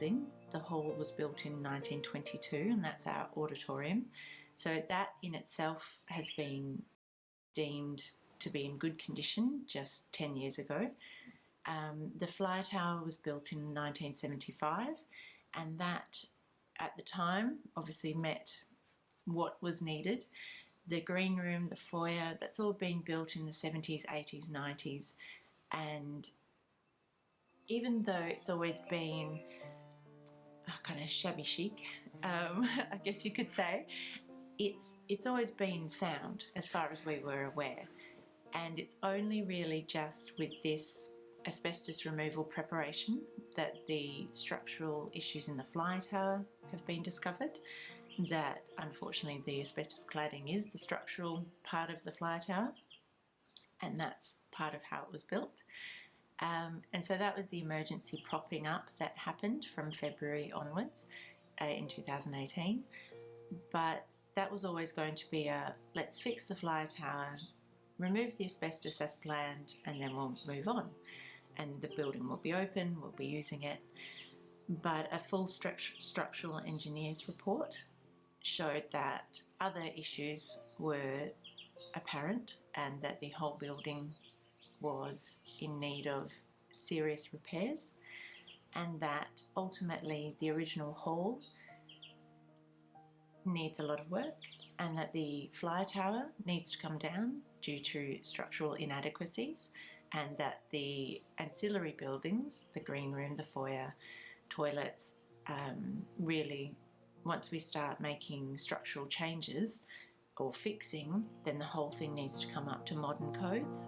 building. The hall was built in 1922, and that's our auditorium. So that in itself has been deemed to be in good condition just 10 years ago. The flyer tower was built in 1975, and that at the time obviously met what was needed. The green room, the foyer, that's all been built in the 70s, 80s, 90s, and even though it's always been kind of shabby chic, I guess you could say, it's always been sound as far as we were aware. And it's only really just with this asbestos removal preparation that the structural issues in the flyer tower have been discovered. That unfortunately the asbestos cladding is the structural part of the flyer tower, and that's part of how it was built. And so that was the emergency propping up that happened from February onwards in 2018. But that was always going to be let's fix the flyer tower, remove the asbestos as planned, and then we'll move on. And the building will be open, we'll be using it. But a full structural engineer's report showed that other issues were apparent and that the whole building was in need of serious repairs, and that ultimately the original hall needs a lot of work, and that the flyer tower needs to come down due to structural inadequacies, and that the ancillary buildings, the green room, the foyer, toilets, really, once we start making structural changes or fixing, then the whole thing needs to come up to modern codes.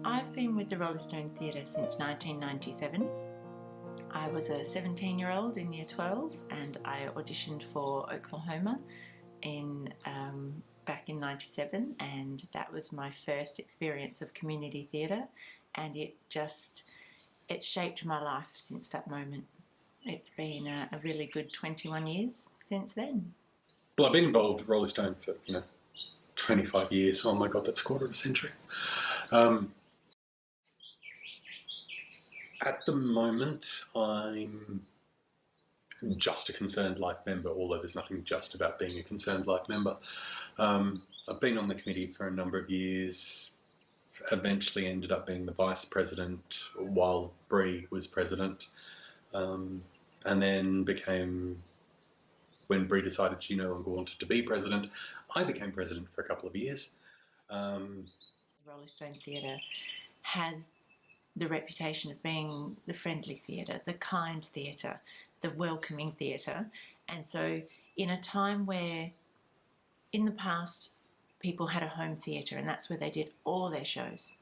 I've been with the Roleystone Theatre since 1997. I was a 17-year-old in Year 12, and I auditioned for Oklahoma back in 97, and that was my first experience of community theatre, and it shaped my life since that moment. It's been a really good 21 years since then. Well, I've been involved with Roleystone for 25 years. Oh my God, that's a quarter of a century. At the moment, I'm just a Concerned Life member, although there's nothing just about being a Concerned Life member. I've been on the committee for a number of years, eventually ended up being the vice president while Bree was president, and then when Bree decided she no longer wanted to be president, I became president for a couple of years. Roleystone Theatre has the reputation of being the friendly theatre, the kind theatre, the welcoming theatre. And so in a time where in the past people had a home theatre and that's where they did all their shows,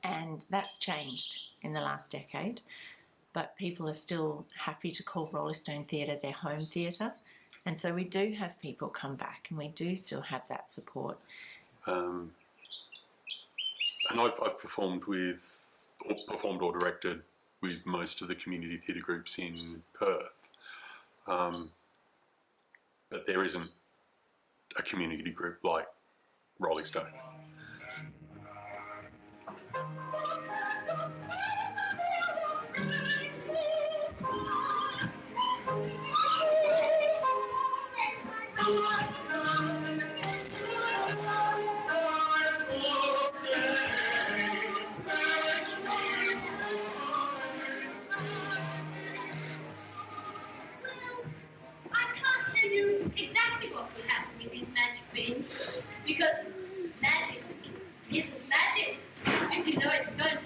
and that's changed in the last decade, but people are still happy to call Roleystone Theatre their home theatre. And so we do have people come back, and we do still have that support. And I've performed or directed with most of the community theatre groups in Perth. But there isn't a community group like Roleystone. Exactly what will happen with these magic beans, because magic isn't magic if you know it's going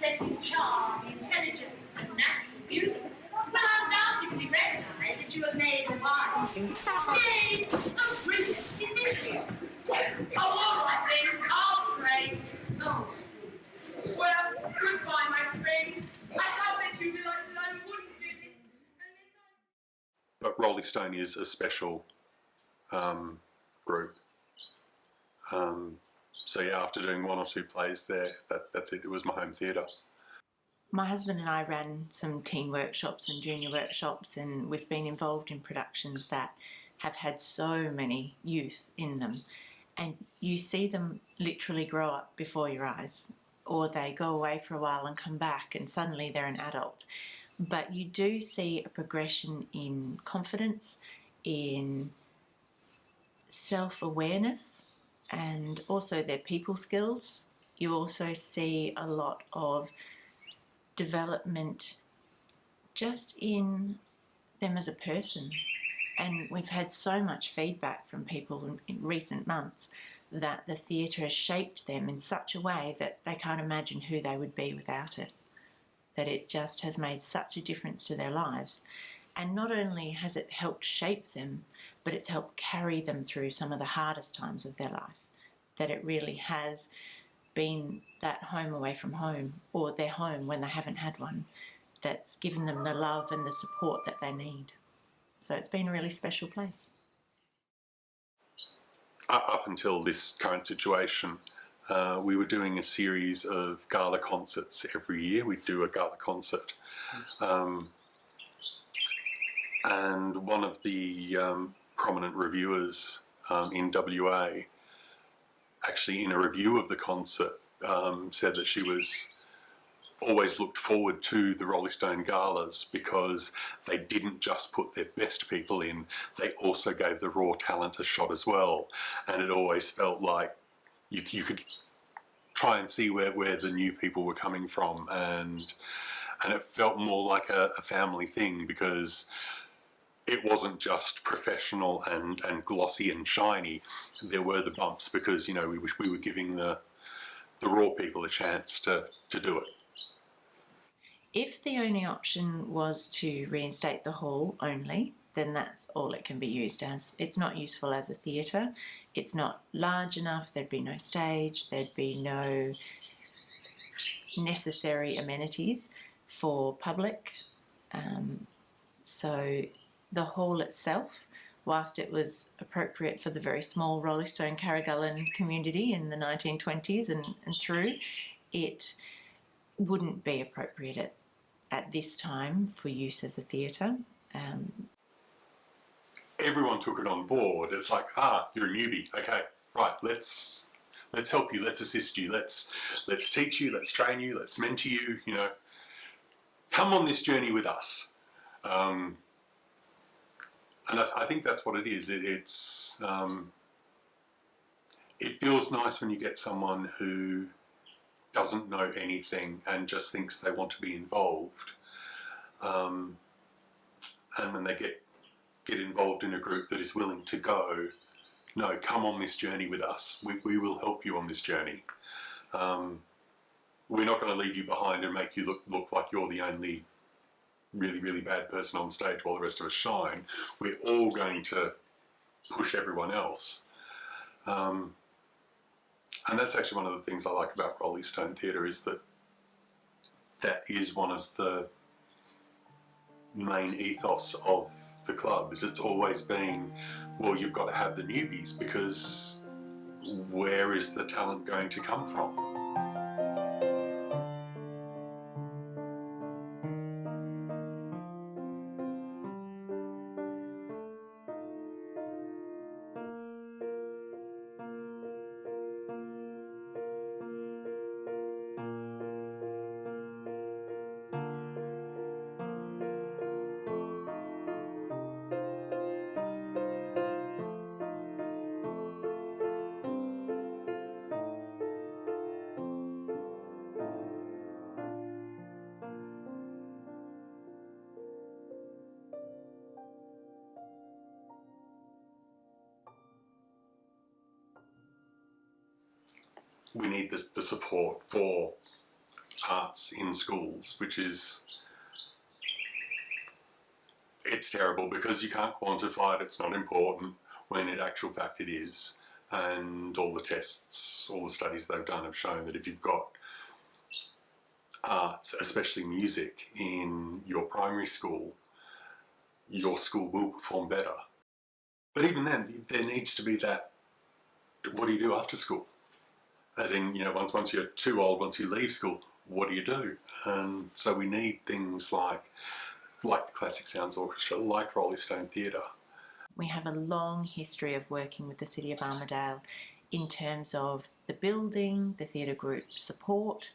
aesthetic charm, intelligence, and natural beauty will undoubtedly recognize that you have made a wise. Yay! How brilliant is this? Oh, all right then, I'll trade. Oh. Well, goodbye, my friend. I can't let you realize that I wouldn't do this. But Roleystone is a special group. So yeah, after doing 1 or 2 plays there, that's it. It was my home theatre. My husband and I ran some teen workshops and junior workshops, and we've been involved in productions that have had so many youth in them, and you see them literally grow up before your eyes, or they go away for a while and come back and suddenly they're an adult. But you do see a progression in confidence, in self-awareness, and also their people skills. You also see a lot of development just in them as a person. And we've had so much feedback from people in recent months that the theatre has shaped them in such a way that they can't imagine who they would be without it. That it just has made such a difference to their lives. And not only has it helped shape them, but it's helped carry them through some of the hardest times of their life. That it really has been that home away from home, or their home when they haven't had one, that's given them the love and the support that they need. So it's been a really special place. Up until this current situation, we were doing a series of gala concerts every year. We'd do a gala concert. And one of the prominent reviewers in WA, actually in a review of the concert, said that she was always looked forward to the Roleystone galas because they didn't just put their best people in, they also gave the raw talent a shot as well. And it always felt like you could try and see where the new people were coming from, and it felt more like a family thing, because it wasn't just professional and glossy and shiny. There were the bumps because, you know, we were giving the raw people a chance to do it. If the only option was to reinstate the hall only, then that's all it can be used as. It's not useful as a theatre. It's not large enough. There'd be no stage. There'd be no necessary amenities for public. So the hall itself, whilst it was appropriate for the very small Roleystone Carrigullen community in the 1920s and through, it wouldn't be appropriate at this time for use as a theatre. Everyone took it on board. It's like, you're a newbie. Okay, right, let's help you, let's assist you, let's teach you, let's train you, let's mentor you, you know. Come on this journey with us. And I think that's what it is. It feels nice when you get someone who doesn't know anything and just thinks they want to be involved. And when they get involved in a group that is willing to go, no, come on this journey with us. We will help you on this journey. We're not going to leave you behind and make you look like you're the only really, really bad person on stage while the rest of us shine. We're all going to push everyone else. And that's actually one of the things I like about Roleystone Theatre, is that is one of the main ethos of the club. Is it's always been, well, you've got to have the newbies, because where is the talent going to come from? We need the support for arts in schools, which is, it's terrible because you can't quantify it, it's not important, when in actual fact it is. And all the tests, all the studies they've done have shown that if you've got arts, especially music, in your primary school, your school will perform better. But even then, there needs to be that, what do you do after school? As in, you know, once you're too old, once you leave school, what do you do? And so we need things like the Classic Sounds Orchestra, like Roleystone Theatre. We have a long history of working with the City of Armadale in terms of the building, the theatre group support,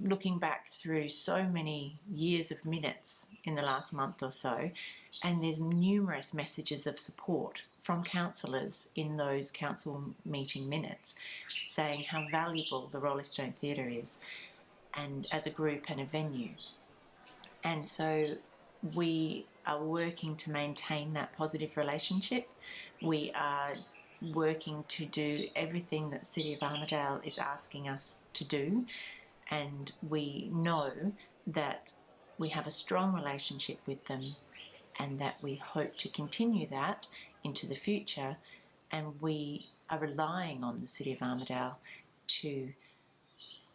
looking back through so many years of minutes in the last month or so, and there's numerous messages of support from councillors in those council meeting minutes saying how valuable the Roleystone Theatre is, and as a group and a venue. And so we are working to maintain that positive relationship. We are working to do everything that City of Armadale is asking us to do, and we know that we have a strong relationship with them and that we hope to continue that into the future, and we are relying on the City of Armadale to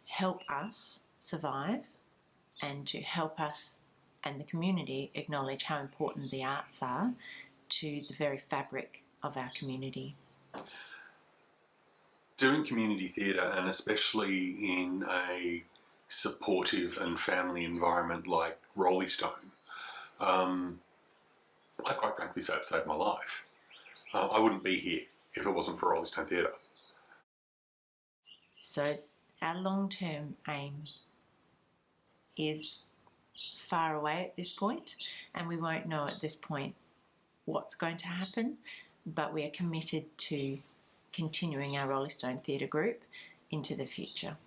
help us survive and to help us and the community acknowledge how important the arts are to the very fabric of our community. Doing community theatre, and especially in a supportive and family environment like Roleystone, I quite frankly say it saved my life. I wouldn't be here if it wasn't for Roleystone Theatre. So our long-term aim is far away at this point, and we won't know at this point what's going to happen, but we are committed to continuing our Roleystone Theatre Group into the future.